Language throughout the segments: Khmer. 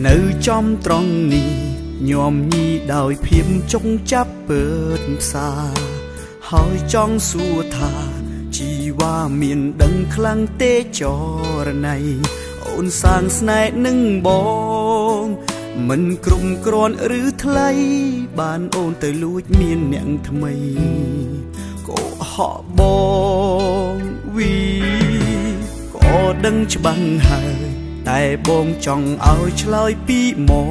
នៅចំត្រង់នេះញោមញីដោយភាពចុងចាប់ពើតផ្សាហើយចង់សួរថាជីវ៉ាមានដឹងខ្លាំងទេចរណៃអូនសាងស្នេហ៍នឹងបងមិនក្រុមគ្រាន់ឬថ្លៃបានអូនទៅលួចមានអ្នកថ្មីក៏ហក់បងវីក៏ដឹងច្បាស់ហើយតែបងចង់ឲ្យឆ្លើយពីមា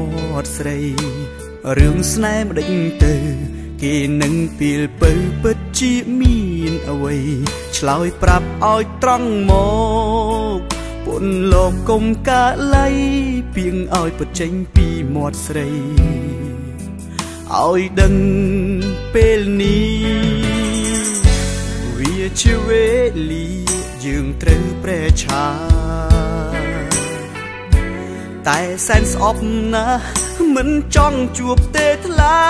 ត់ស្រីរឿងស្នេហ៍ម្ដេចទៅគេនឹងពីលពៅពិតជាមានអ្វីឆ្លើយប្រាប់ឲ្យត្រង់មកពុនលោកគុំកាលៃពីងឲ្យពិតចេញពីមាត់ស្រីឲ្យដឹងពេលនេះវាជាវេលាយើងត្រូវប្រែឆាតែសែនស្អប់ណាស់មិនចង់ជួបទេថ្លៃ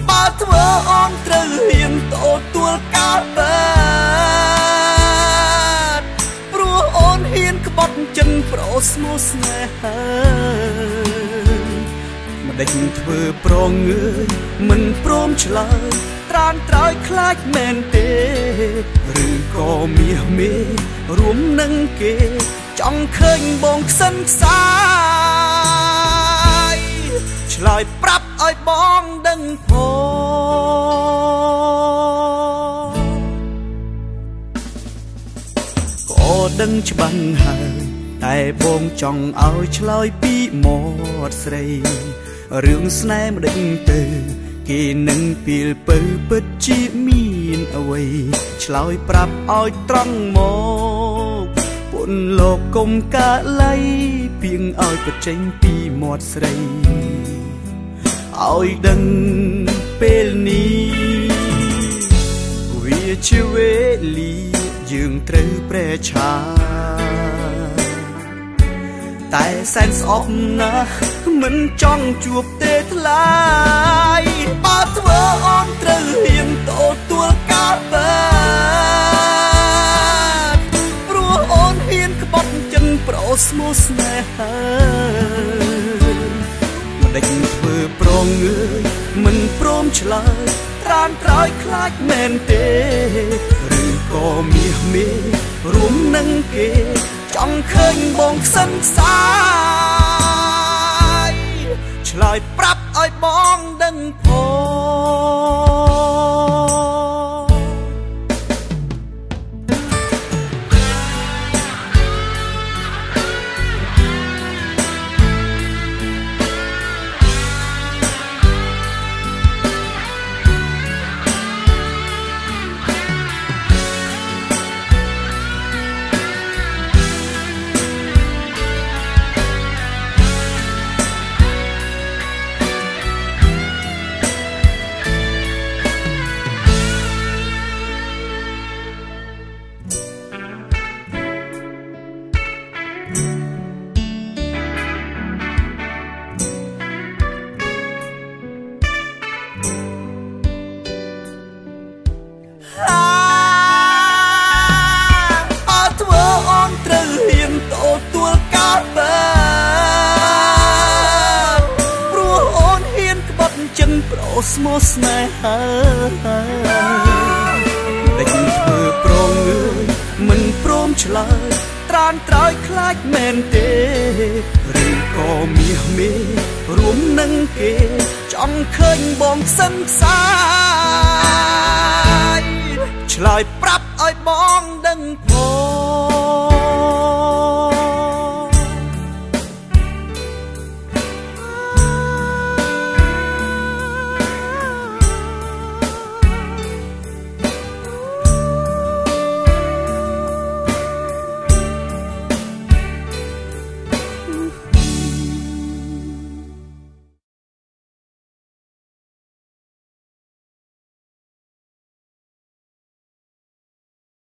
បើធ្វើអូនត្រូវហ៊ានទទួលការបាទព្រោះអូនហ៊ានក្បត់ចិនប្រូស្មូស្នេហាមិនដេចធ្វើប្រងើយមិនព្រមឆ្លើយត្រានត្រោយខ្លាចមែនទេឬក៏មាសមេរួមនឹងគេចង់ឃើញបងខ្សិនខ្សាយឆ្លើយប្រាប់ឲ្យបងដឹងផងក៏ដឹងច្បាស់ហើយតែបងចង់ឲ្យឆ្លើយពីមាត់ស្រីរឿងស្នេហ៍ម្ដេចទៅគេនឹងពីលពៅពិតជាមានអ្វីឆ្លើយប្រាប់ឲ្យត្រង់មកពុនលោកគុំកាលៃពីងឲ្យពិតចេញពីមាត់ស្រីឲ្យដឹងពេលនេះវាជាវេលាយើងត្រូវប្រែឆាតែសែនស្អប់ណាស់មិនចង់ជួបទេថ្លៃបើធ្វើអូនត្រូវហ៊ានទទួលការបាទព្រោះអូនហ៊ានក្បត់ចិនប្រូស្មូស្នេហាមិនដេចធ្វើប្រងើយមិនព្រមឆ្លើយត្រានត្រោយខ្លាចមែនទេឬក៏មាសមេរួមនឹងគេចង់ឃើញបងខ្សិនខ្សាយឆ្លើយប្រាប់ឲ្យបងដឹងផងទទួលការបាទព្រោះអូនហ៊ានក្បត់ចិនប្រូស្មូស្នេហាតែគិតធ្វើប្រងើយមិនព្រមឆ្លើយត្រានត្រោយខ្លាចមែនទេឬក៏មាសមេរួមនឹងគេចង់ឃើញបងខ្សិនខ្សាយឆ្លើយប្រាប់ឲ្យបងដឹងផង